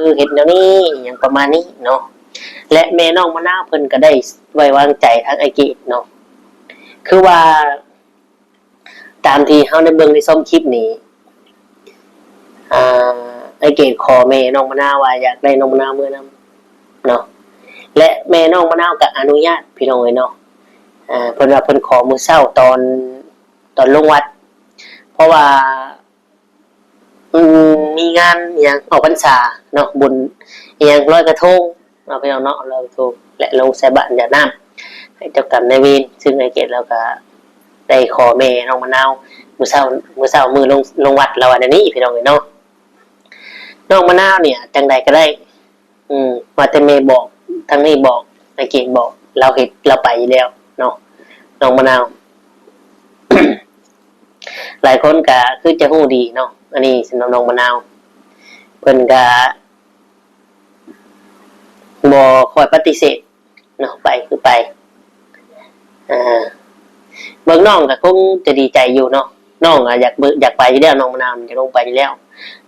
คือเห็นแนวนี้อย่างประมาณนี้เนาะและแม่น้องมะนาวเพิ่นก็ได้ไว้วางใจทางไอเกตเนาะคือว่าตามที่เฮาได้เบิ่งในส้มคลิปนี้ไอเกตขอแม่น้องมะนาวว่าอยากได้น้องมะนาวมื้อนั้นเนาะและแม่น้องมะนาวก็อนุญาตพี่น้องเอ้ยเนาะเพิ่นว่าเพิ่นขอมื้อเช้าตอนลงวัดเพราะว่ามีงานอย่างออกพรรษาเนาะบุญอย่างลอยกระทงเราไปเอาเนาะลอยกระทงและลงใส่บาตรหยาดน้ำให้เจ้ากรรมนายเวรซึ่งไอเกตเราก็ได้ขอแม่น้องมะนาวมื้อเช้ามือลงวัดเราอันนี้พี่น้องเอ้ยเนาะน้องมะนาวเนี่ยจังใดก็ได้ว่าแต่แม่บอกทางนี้บอกไอเกตบอกเราเฮ็ดเราไปแล้วเนาะน้องมะนาว หลายคนก็คือจะฮู้ดีเนาะอันนี้สำหรับน้องมะนาวเพิ่นก็บ่ค่อยปฏิเสธเนาะไปคือไปเบิ่งน้องก็คงจะดีใจอยู่เนาะน้องอยากไปอยู่แล้วน้องมะนาวอยากลงไปอยู่แล้ว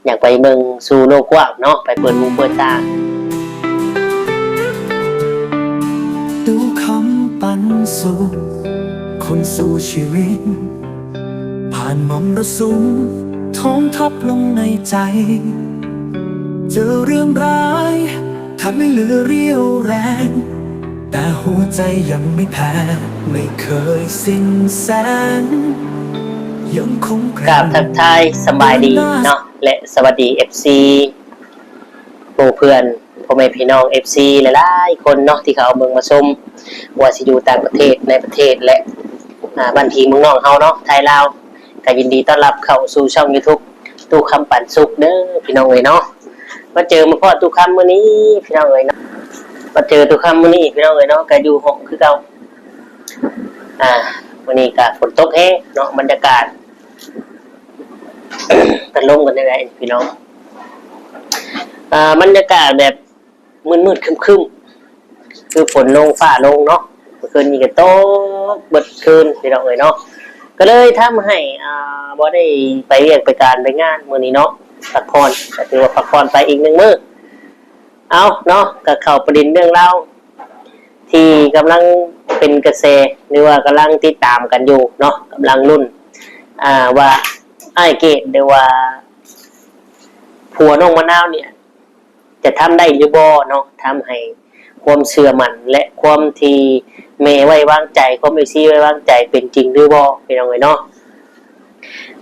อยากไปเบิ่งสู่โลกกว้างเนาะไปเปิดหูเปิดตาดูคำปันสู่คนสู่ชีวิตผ่านมรสุมท้องทับลงในใจเจอเรื่องร้ายทำให้เหลือเรี่ยวแรงแต่หัวใจยังไม่แพ้ไม่เคยสิ้นแสนยังคงกราบทักทายสบายดีเนาะและสวัสดี FC หมู่เพื่อนพ่อแม่พี่น้อง FC หลายๆคนเนาะที่เขาเมืองมาชมว่าสิอยู่ต่างประเทศในประเทศและบ้านพี่เมืองน้องเฮาเนาะไทยลาวก็ยินดีต้อนรับเข้าสู่ช่อง YouTube ตู้คำปันสุขเด้อพี่น้องเอ้ยเนาะมาเจอมาพอตู้คำมื้อนี้พี่น้องเอ้ยเนาะมาเจอตู้คำมื้อนี้พี่น้องเอ้ยเนาะก็อยู่ห้องคือเก่ามื้อนี้ก็ฝนตกแฮงเนาะบรรยากาศกันลมกันได้ไงพี่น้องบรรยากาศแบบมืดๆครึ้มๆคือฝนลงฟ้าลงเนาะเมื่อคืนนี้ก็ตกเบิดคืนพี่น้องเอ้ยเนาะก็เลยทำให้บ่ได้ไปเรียกไปการไปงานมื้อนี้เนาะพักผ่อนก็ถือว่าพักผ่อนไปอีก1มื้อเอาเนาะก็เข้าประเด็นเรื่องเล่าที่กำลังเป็นกระแสหรือว่ากำลังติดตามกันอยู่เนาะกำลังลุ้นว่าไอ้เกดหรือว่าผัวน้องมะนาวเนี่ยจะทำได้หรือบ่เนาะทำให้ความเชื่อมั่นและความที่แม่ไว้วางใจความไอซี่ไว้วางใจเป็นจริงหรือบ่พี่น้องเอ๋ยเนาะ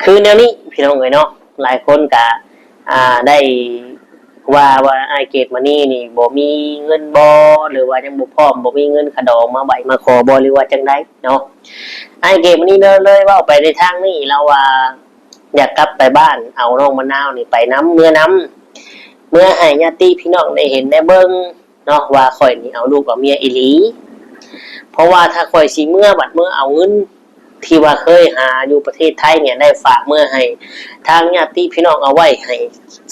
คือแนวนี้พี่น้องเอ๋ยเนาะหลายคนก็ได้ว่าไอ้เกดมานี่บ่มีเงินบ่หรือว่ายังบ่พร้อมบ่มีเงินขะดองมาใบมาขอบ่หรือว่าจังได๋เนาะไอ้เกดมานี่เลยว่าไปในทางนี้เราว่าอยากกลับไปบ้านเอาน้องมะนาวนี่ไปน้ำเมื่อให้ญาติพี่น้องได้เห็นได้เบิ่งเนาะว่าข่อยนี่เอาลูกเอาเมียอีหลีเพราะว่าถ้าข่อยสิเมื่อบัดเมื่อเอาเงินที่ว่าเคยหาอยู่ประเทศไทยเนี่ยได้ฝากเมื่อให้ทางญาติพี่น้องเอาไว้ให้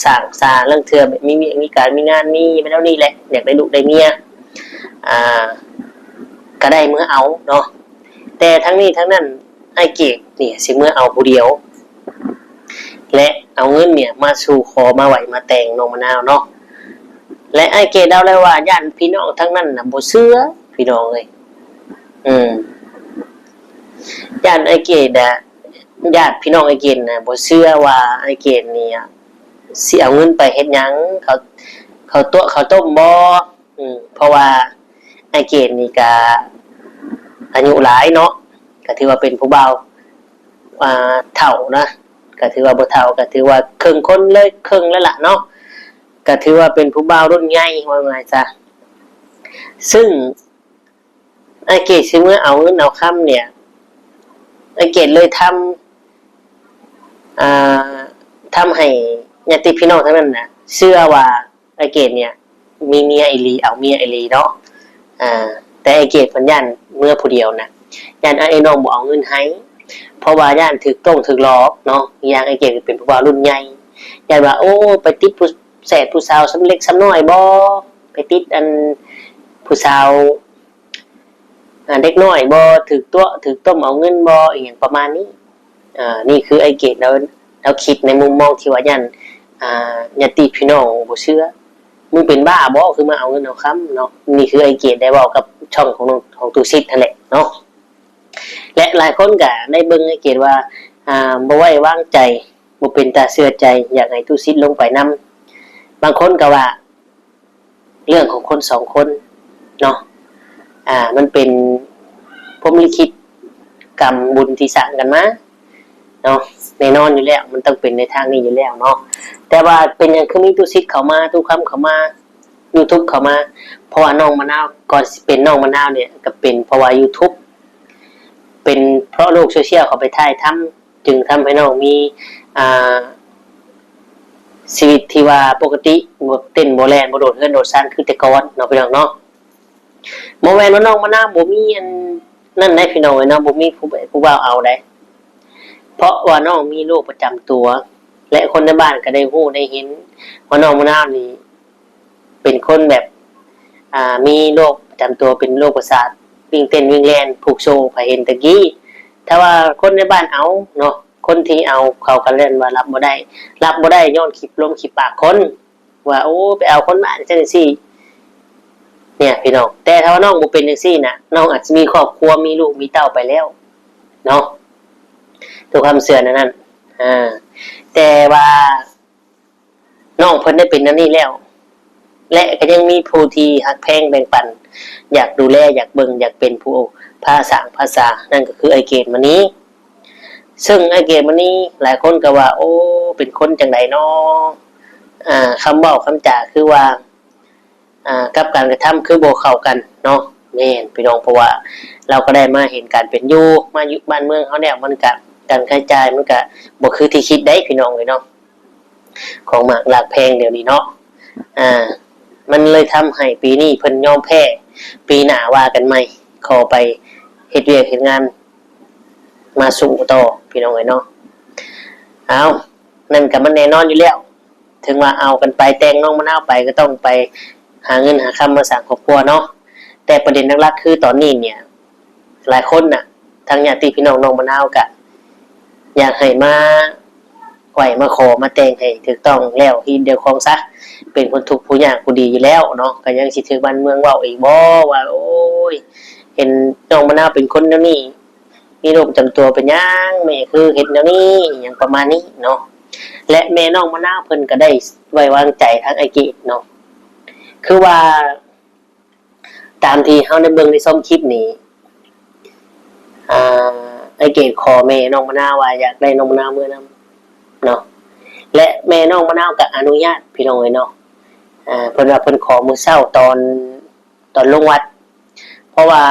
สร้างสาเรื่องเทื่อมีการมีงานมีไปแล้วนี่แหละอยากได้ลูกได้เมียก็ได้เมื่อเอาเนาะแต่ทั้งนี้ทั้งนั้นไอ้เกดเนี่ยสิเมื่อเอาผู้เดียวและเอาเงินเนี่ยมาสู่ขอมาไหวมาแต่งน้องมะนาวเนาะและไอ้เกดเดาเลยว่าญาติพี่น้องทั้งนั้นน่ะบ่เชื่อพี่น้องเอ้ยญาติไอ้เกดญาติพี่น้องไอ้เกดน่ะบ่เชื่อว่าไอ้เกดนี่สิเอาเงินไปเฮ็ดหยังเขาต้มบ่เพราะว่าไอ้เกดนี่ก็อายุหลายเนาะก็ถือว่าเป็นผู้บ่าวเฒ่านะก็ถือว่าบ่เฒ่าก็ถือว่าครึ่งคนเลยครึ่งแล้วล่ะเนาะก็ถือว่าเป็นผู้บ่าวรุ่นใหญ่ว่าไงซะซึ่งไอ้เกดสิเมื่อเอาเงินเอาค่ำเนี่ยไอ้เกดเลยทำให้ญาติพี่น้องทั้งนั้นน่ะเชื่อว่าไอ้เกดเนี่ยมีเมียอีหลีเอาเมียอีหลีเนาะแต่ไอ้เกดเพิ่นย่านเมื่อผู้เดียวนะย่านไอ้น้องบ่เอาเงินให้เพราะว่าย่านถูกหลอกเนาะอย่างไอ้เกดเป็นผู้บ่าวรุ่นใหญ่ย่านว่าโอ้ไปติดผู้สาวสำเล็กสำน้อยบ่ไปติดผู้สาวเด็กน้อยบ่ถูกต้มเอาเงินบ่อีหยังประมาณนี้นี่คือไอ้เกดเราคิดในมุมมองที่ว่าย่านญาติพี่น้องบ่เชื่อ มึงเป็นบ้าบ่คือมาเอาเงินเอาค้ำเนาะนี่คือไอเกตได้บอกกับช่องของตูซิดนั่นแหละเนาะและหลายคนก็ได้เบิ่งไอเกตว่าบ่ไว้วางใจบ่เป็นตาเชื่อใจอยากให้ตูซิดลงไปนํบางคนก็ว่าเรื่องของคนสองคนเนาะมันเป็นพรหมลิขิตกรรมบุญที่สร้างกันมาเนาะแน่นอนอยู่แล้วมันต้องเป็นในทางนี้อยู่แล้วเนาะแต่ว่าเป็นอย่างคือมีตู้ซิดเข้ามาตู้คำเข้ามา YouTube เข้ามาเพราะว่าน้องมะนาวก่อนเป็นน้องมะนาวเนี่ยก็เป็นเพราะว่า YouTube เป็นเพราะโลกโซเชียลเขาไปถ่ายทำจึงทำให้น้องมีชีวิตที่ว่าปกติบ่เต้นบ่แล่นบ่โดดเฮือนโดดซ่านคือแต่ก่อนเนาะพี่น้องเนาะบ่แม่นว่าน้องมะนาวบ่มีอันนั่นได้พี่น้องเนาะบ่มีผู้บ่าวเอาได้เพราะว่าน้องมีโรคประจำตัวและคนในบ้านก็ได้ฮู้ได้เห็นว่าน้องมะนาวนี่เป็นคนแบบมีโรคประจำตัวเป็นโรคประสาทวิ่งเต้นวิ่งแล่นผูกโซ่ไปเห็นตะกี้ถ้าว่าคนในบ้านเอาเนาะคนที่เอาเขากันเล่นว่ารับบ่ได้ย้อนคลิปลมคลิปปากคนว่าโอ้ไปเอาคนบ้านจังซี่เนี่ยพี่น้องแต่ถ้าว่าน้องบ่เป็นจังซี่น่ะน้องอาจจะมีครอบครัวมีลูกมีเต้าไปแล้วเนาะตัวความเสื่อนั่นแต่ว่าน้องเพิ่นได้เป็นนั่นนี่แล้วและก็ยังมีผู้ที่ฮักแพงแบ่งปันอยากดูแลอยากเบิ่งอยากเป็นผู้ภาษานั่นก็คือไอเกตมันนี้ซึ่งไอเกตมันนี้หลายคนก็ว่าโอ้เป็นคนจังไดเนาะคำเว้าคำจาคือว่ากับการกระทำคือบ่เข้ากันเนาะแม่นพี่น้องเพราะว่าเราก็ได้มาเห็นการเป็นอยู่มาอยู่บ้านเมืองเฮาเนี่ยมันก็การใช้จ่ายมันก็บ่คือที่คิดได้พี่น้องเอ้ยเนาะของมากหลักแพงเดี๋ยวนี้เนาะมันเลยทำให้ปีนี้เพิ่นยอมแพ้ปีหน้าว่ากันใหม่ขอไปเฮ็ดเวียกเฮ็ดงานมาสู่ต่อพี่น้องเอ้ยเนาะเอานั่นก็มันแน่นอนอยู่แล้วถึงว่าเอากันไปแต่งน้องมะนาวไปก็ต้องไปหาเงินหาคำมาสร้างครอบครัวเนาะแต่ประเด็นหลักๆคือตอนนี้เนี่ยหลายคนน่ะทางญาติพี่น้องน้องมะนาวก็อยากให้มาไหวมาขอมาแต่งให้ถูกต้องแล้วที่เดียวของซะเป็นคนทุกข์ผู้ยากผู้ดีอยู่แล้วเนาะก็ยังสิถือบ้านเมืองเว้าอีกบ่ว่าโอ้ยเห็นน้องมะนาวเป็นคนแนวนี้มีโรคประจำตัวเป็นหยังแม่คือเฮ็ดแนวนี้หยังประมาณนี้เนาะและแม่น้องมะนาวเพิ่นก็ได้ไว้วางใจทางไอเกตเนาะคือว่าตามที่เฮาได้เบิ่งในส้มคลิปนี้ไอเกตขอแม่น้องมะนาวว่าอยากได้น้องมะนาวมื้อนั้นเนาะและแม่น้องมะนาวก็อนุญาตพี่น้องเอ้ยเนาะเพิ่นว่าเพิ่นขอมื้อเช้าตอนลงวัดเพราะว่า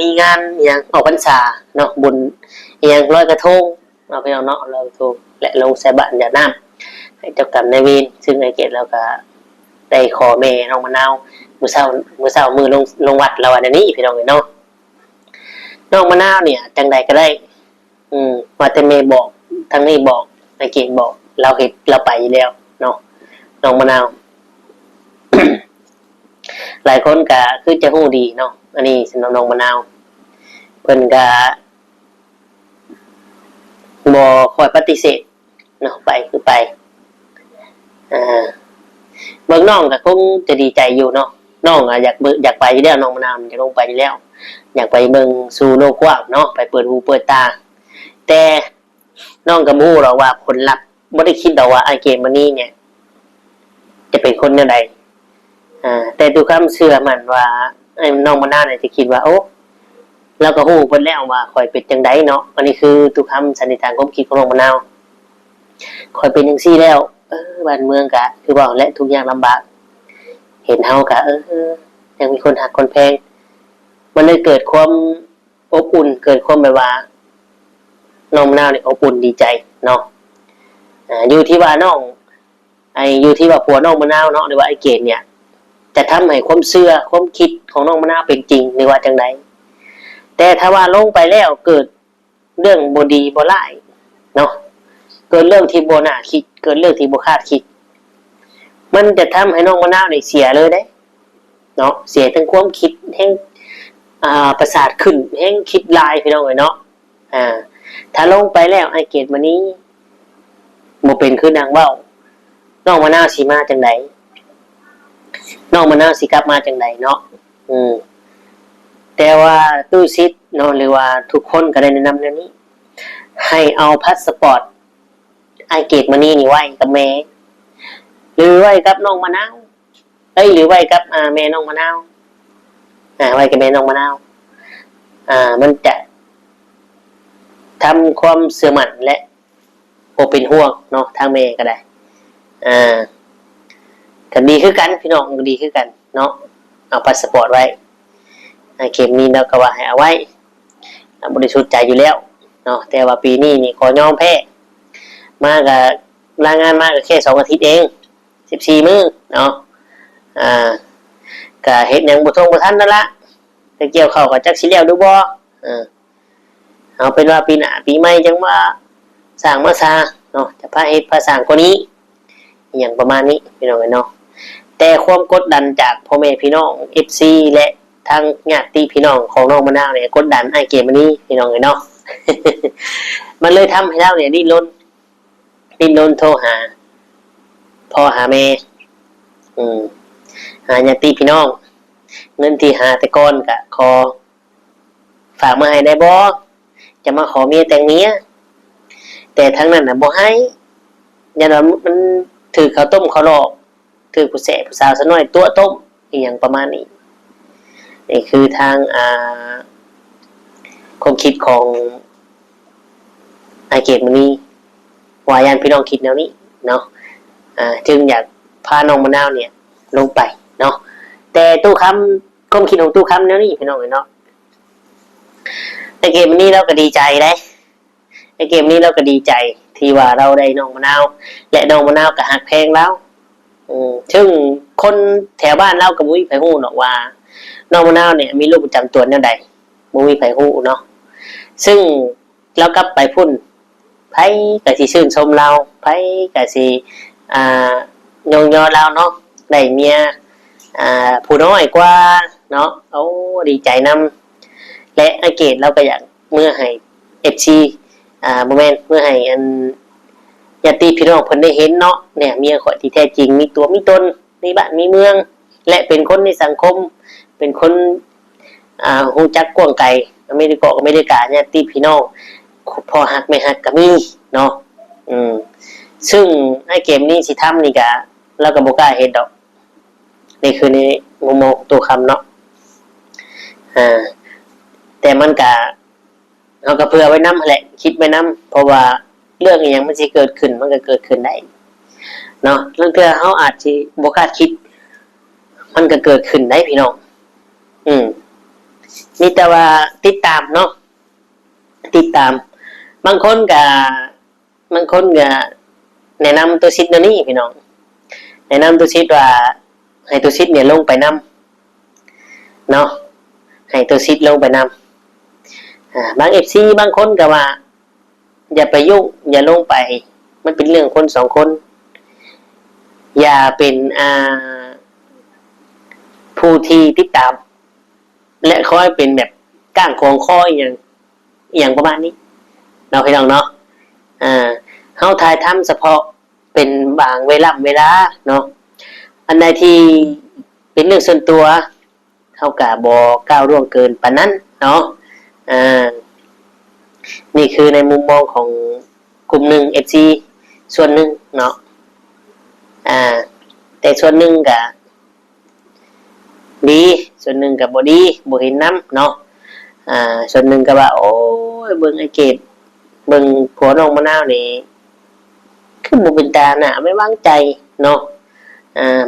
มีงานอหยังออกพรรษาเนาะบุญอหยังลอยกระทงเนาะพี่น้องเนาะลอยกระทงและลงใส่บาตรหยาดน้ำให้เจ้ากรรมนายเวรซึ่งไอเกตเราก็ได้ขอแม่น้องมะนาวมื้อเช้ามือลงวัดแล้ววันนี้พี่น้องเอ้ยเนาะน้องมะนาวเนี่ยจังใดก็ได้ว่าแต่แม่บอกทางนี้บอกไอเกตบอกเราเฮ็ดเราไปอยู่แล้วเนาะน้องมะนาว หลายคนก็คือจะฮู้ดีเนาะอันนี้สำหรับน้องมะนาวเพิ่นก็บ่ค่อยปฏิเสธเนาะไปคือไปเบิ่งน้องก็คงจะดีใจอยู่เนาะน้องอยากไปอยู่แล้วน้องมะนาวอยากลงไปอยู่แล้วอยากไปเบิ่งสู่โลกกว้างเนาะไปเปิดหูเปิดตาแต่น้องก็บ่รู้หรอกว่าผลลัพธ์บ่ได้คิดดอกว่าไอ้เกมมันนี้เนี่ยจะเป็นคนแนวใดแต่ดูความเชื่อมันว่าไอ้น้องมะนาวเนี่ยจะคิดว่าโอ้เราก็ฮู้เพิ่นแล้วว่าข่อยเป็นจังไดเนาะอันนี้คือทุกคำสันนิษฐานความคิดของน้องมะนาวข่อยเป็นจังซี่แล้วบ้านเมืองก็คือว่าและทุกอย่างลำบากเห็นเฮาก็ยังมีคนหักคนแพงมันเลยเกิดความอบอุ่นเกิดความแบบว่าน้องมะนาวเนี่ยอบอุ่นดีใจเนาะอยู่ที่ว่าน้องอยู่ที่ว่าผัวน้องมะนาวเนาะหรือว่าไอ้เกดเนี่ยจะทำให้ความเชื่อความคิดของน้องมะนาวเป็นจริงหรือว่าจังไดแต่ถ้าว่าลงไปแล้วเกิดเรื่องบ่ดีบ่ร้ายเนาะเกิดเรื่องที่บ่น่าคิดเกิดเรื่องที่บ่คาดคิดมันจะทำให้น้องมะนาวเนี่ยเสียเลยเด้เนาะเสียทั้งความคิดแห่งประสาทขึ้นแห่งคิดลายพี่น้องเอ้ยเนาะถ้าลงไปแล้วไอ้เกดมื้อนี้บ่เป็นคือนางเว้า น้องมะนาวสิมาจังไดน้องมะนาวสิกลับมาจังไดเนาะแต่ว่าตู้ซิดเนาะหรือว่าทุกคนก็ได้แนะนำเรื่องนี้ให้เอาพาสปอร์ตไอเกตมานี่ไว้กับแม่หรือไว้กับน้องมะนาวหรือไว้กับแม่น้องมะนาวไว้กับแม่น้องมะนาวมันจะทำความเสื่อมันและโอเป็นห่วงเนาะทางแม่ก็ได้ก็ดีคือกันพี่น้องก็ดีคือกันเนาะเอาพาสปอร์ตไว้เข็มนี้เราก็ว่าให้เอาไว้บริสุทธิ์ใจอยู่แล้วเนาะแต่ว่าปีนี้นี่ขอยอมแพ้มากับรายงานมาก็แค่2 อาทิตย์เอง14 มื้อเนาะก็เฮ็ดหยังบ่ทันนั่นละแต่เกี่ยวเข้ากับจักสิแล้วดูบ่เอาเป็นว่าปีหน้าปีใหม่จังว่าสร้างมาซาเนาะจะพาเฮ็ดพาสร้างกว่านี้อย่างประมาณนี้พี่น้องเนาะแต่ความกดดันจากพ่อแม่พี่น้อง FC และทางญาติพี่น้องของน้องมะนาวเนี่ยกดดันให้เกมนี้พี่น้องเนาะ มันเลยทำให้เราเนี่ยดิ้นรนโทรหาพ่อหาแม่หาญาติพี่น้องเงินที่หาแต่ก่อนก็ขอฝากมาให้ได้บ่จะมาขอเมียแต่งเมียแต่ทั้งนั้นน่ะบ่ให้ยันว่ามันถือข้าวต้มข้าวหลอกถือผู้แสผู้สาวซะหน่อยตัวต้มอีหยังประมาณนี้นี่คือทางความคิดของไอเกตมันนี่วายันพี่น้องคิดแนวนี้เนาะจึงอยากพาน้องมะนาวเนี่ยลงไปเนาะแต่ตู้คำความคิดของตู้คำแนวนี้พี่น้องเนาะไอเกมนี้เราก็ดีใจได้ไอเกมนี้เราก็ดีใจที่ว่าเราได้น้องมะนาวและน้องมะนาวก็หักแพงแล้วซึ่งคนแถวบ้านเราก็บ่มีไผฮู้หรอกว่าน้องมะนาวเนี่ยมีโรคประจำตัวแนวใดบ่มีไผฮู้เนาะซึ่งเรากลับไปพุ่นไผก็สิชื่นชมเราไผก็สิยงยอเราเนาะได้เมียผู้น้อยกว่าเนาะเอาดีใจนำและไอเกตเราก็อยากเมื่อให้ FC บ่แม่นเมื่อให้ญาติพี่น้องเพิ่นได้เห็นเนาะเนี่ยเมียข่อยที่แท้จริงมีตัวมีตนมีบ้านมีเมืองและเป็นคนในสังคมเป็นคนฮู้จักกว้างไกลอเมริกาญาติพี่น้องพ่อฮักแม่ฮักก็มีเนาะซึ่งไอ้เกมนี้สิทำนี่ก็เราก็บ่กล้าเฮ็ดดอกนี่คือในมุมมองตัวคำเนาะแต่มันก็เราก็เผื่อไว้นำแหละคิดไว้นำเพราะว่าเรื่องอย่างมันสิเกิดขึ้นมันก็เกิดขึ้นได้เนาะเรื่องเทื่อเฮาอาจสิบ่คาดคิดมันก็เกิดขึ้นได้พี่น้องมีแต่ว่าติดตามเนาะติดตามบางคนก็แนะนำตัวซิดนี้พี่น้องแนะนำตัวซิดว่าให้ตัวซิดเนี่ยลงไปนำเนาะให้ตัวซิดลงไปนำบาง FC บางคนก็ว่าอย่าไปยุ่งอย่าลงไปมันเป็นเรื่องคน2 คนอย่าเป็นผู้ที่ติดตามและคอยเป็นแบบก้างของคอยอย่างประมาณนี้เราพี่น้องเนาะเฮาถ่ายทำเฉพาะเป็นบางเวลาเนาะอันใดที่เป็นเรื่องส่วนตัวเฮาก็บ่ก้าวล่วงเกินปานนั้นเนาะนี่คือในมุมมองของกลุ่มหนึ่ง FC ส่วนหนึ่งเนาะแต่ส่วนหนึ่งก็ดีส่วนหนึ่งก็บ่ดีบ่เห็นน้ำเนาะส่วนหนึ่งก็ว่าโอ้ยเบิ่งไอเกตเบิ่งผัวน้องมะนาวนี่คือบ่เป็นตาน่ะไม่วางใจเนาะ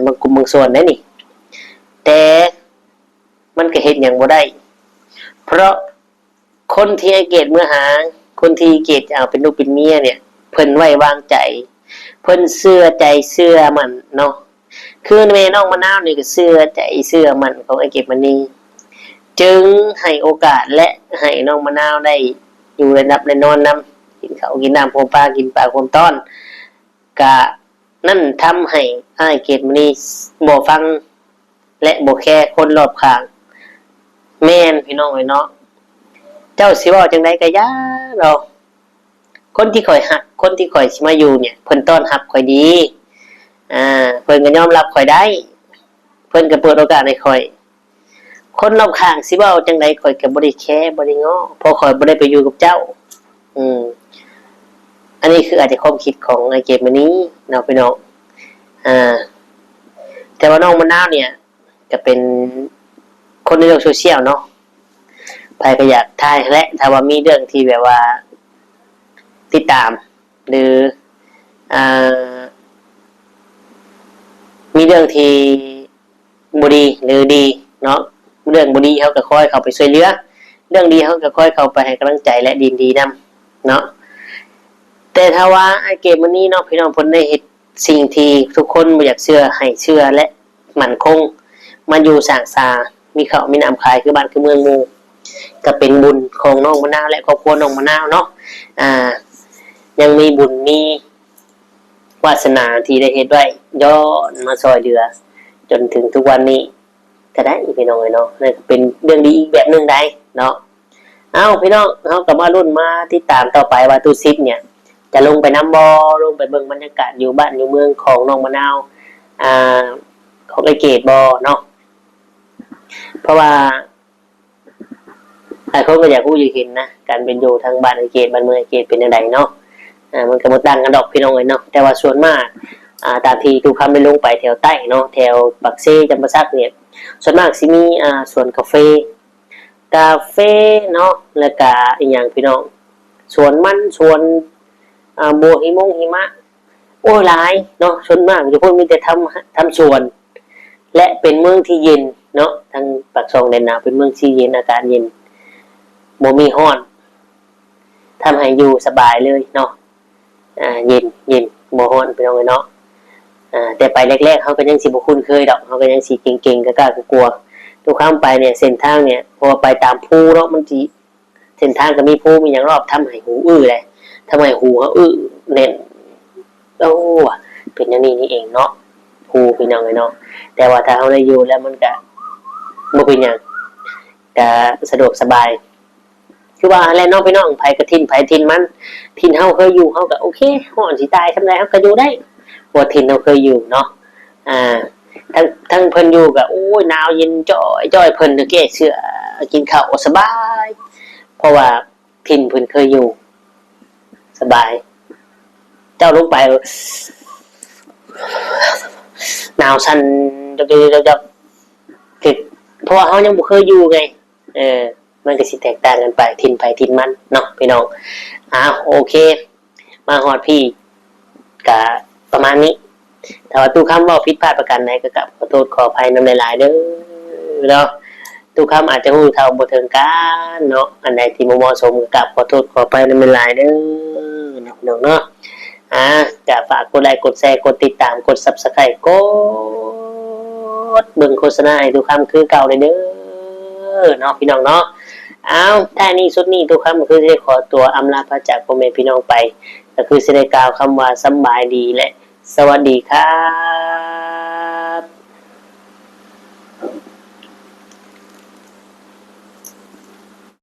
บางกลุ่มบางส่วนได้นี่แต่มันก็เฮ็ดหยังบ่ได้เพราะคนที่ไอเกตเมื่อหาคนที่เกตเอาเป็นลูกเป็นเมียเนี่ยเพิ่นไว้วางใจเพิ่นเชื่อใจเชื่อมันเนาะคือแม่น้องมะนาวนี่ก็เชื่อใจเชื่อมันของไอเกตมันนี่จึงให้โอกาสและให้น้องมะนาวได้อยู่ได้นับได้นอนนำกินข้าวกินน้ำโคปลากินปลาโคต้อนก็นั่นทำให้ไอเกตมันนี่บ่ฟังและบ่แค่คนรอบข้างแม่นพี่น้องเนาะเจ้าสิเว้าจังได๋ก็ย่าเราคนที่ข่อยฮักคนที่ข่อยสิมาอยู่เนี่ยเพิ่นต้อนรับข่อยดี เพิ่นก็ยอมรับข่อยได้เพิ่นก็เปิดโอกาสให้ข่อยคนรอบข้างสิเว้าจังไดข่อยก็บ่ได้แคร์บ่ได้ง้อเพราะข่อยบ่ได้ไปอยู่กับเจ้าอืมอันนี้คืออาจจะความคิดของไอ้เกมอันนี้เนาะพี่น้องอ่าแต่ว่าน้องมะนาวเนี่ยก็เป็นคนในโลกโซเชียลเนาะใครก็อยากทายและถ้าว่ามีเรื่องที่แบบว่าติดตามหรืออ่ามีเรื่องที่บ่ดีหรือดีเนาะเรื่องบ่ดีเขาก็ค่อยเข้าไปช่วยเหลือเรื่องดีเขาก็ค่อยเข้าไปให้กำลังใจและดีดีนำเนาะแต่ถ้าว่าไอ้เกมวันนี้เนาะพี่น้องเพิ่นได้เฮ็ดสิ่งที่ทุกคนบ่อยากเชื่อให้เชื่อและมั่นคงมันอยู่สร้างสามีข้าวมีน้ำขายคือบ้านคือเมืองหมู่ก็เป็นบุญของน้องมะนาวและครอบครัวน้องมะนาวเนาะยังมีบุญมีวาสนาที่ได้เฮ็ดไว้ย้อนมาซอยเหลือจนถึงทุกวันนี้ก็ได้พี่น้องเนาะนั่นก็เป็นเรื่องดีอีกแบบนึงได้เนาะเอาพี่น้องเฮาก็มารุ่นมาติดตามต่อไปว่าตูซิปเนี่ยจะลงไปน้ำบ่ลงไปเบิ่งบรรยากาศอยู่บ้านอยู่เมืองของน้องมะนาวของไอเกตบ่เนาะเพราะว่าหลายคนก็อยากรู้อยากเห็นนะการเป็นอยู่ทางบ้านไอเกตบ้านเมืองไอเกตเป็นจังไดเนาะมันก็บ่ต่างกันดอกพี่น้องเอ้ยเนาะแต่ว่าส่วนมากตามที่ทุกคำได้ลงไปแถวใต้เนาะแถวปักเซจำปาสักเนี่ยส่วนมากสิมีสวนกาแฟเนาะแล้วก็อีกอย่างพี่น้องสวนมันสวนบัวหิมะโอ้หลายเนาะส่วนมากจะพูดมีแต่ทำสวนและเป็นเมืองที่เย็นเนาะทางปากซองแดนหนาวเป็นเมืองที่เย็นอากาศเย็นบ่มีร้อนทำให้อยู่สบายเลยเนาะเย็นบ่ร้อนพี่น้องเอ้ยเนาะแต่ไปแรกๆเขาก็ยังสิบ่คุ้นเคยดอกเขาก็ยังสิเก่งๆก็กล้ากลัวทุกครั้งไปเนี่ยเส้นทางเนี่ยพอไปตามภูเนาะมันสิเส้นทางก็มีภูมีหยังรอบทำให้หูอื้อเลยทำให้หูเขาอื้อแน่นโอ้เป็นอย่างนี้นี่เองเนาะภูพี่น้องเอ้ยเนาะแต่ว่าถ้าเขาได้อยู่แล้วมันก็บ่เป็นหยังก็สะดวกสบายคือว่าแล้วน้องพี่น้องไผก็ทินไผทินมันทินเฮาเคยอยู่เฮาก็โอเคฮ้อนสิตายทำไรเฮาก็อยู่ได้บ่ทินเฮาเคยอยู่เนาะทั้งเพิ่นอยู่ก็โอ้ยหนาวเย็นจ้อยเพิ่นแก้เสื้อกินข้าวสบายเพราะว่าทินเพิ่นเคยอยู่สบายเจ้าลงไปหนาวสั่นจะผิดเพราะว่าเฮายังบ่เคยอยู่ไงมันก็สิแตกต่างกันไปทินไปทินมันเนาะพี่น้องโอเคมาฮอดพี่ก็ประมาณนี้ถ้าว่าตู้คำว่าผิดพลาดประการใดก็กลับขอโทษขออภัยนำหลายๆเด้อเนาะตู้คำอาจจะฮู้เท่าบ่ถึงการเนาะอันใดที่บ่เหมาะสมก็กลับขอโทษขออภัยนำหลายๆเด้อน้องเนาะจะฝากกดไลค์กดแชร์กดติดตามกด Subscribe กดเบิ่งโฆษณาให้ตู้คำคือเก่าเลยเด้อเนาะพี่น้องเนาะท้ายนี้สุดนี้ทุกคำก็คือจะขอตัวอำลาพระจากพ่อแม่พี่น้องไปก็คือสิได้กล่าวคำว่าสบายดีและสวัสดีครับ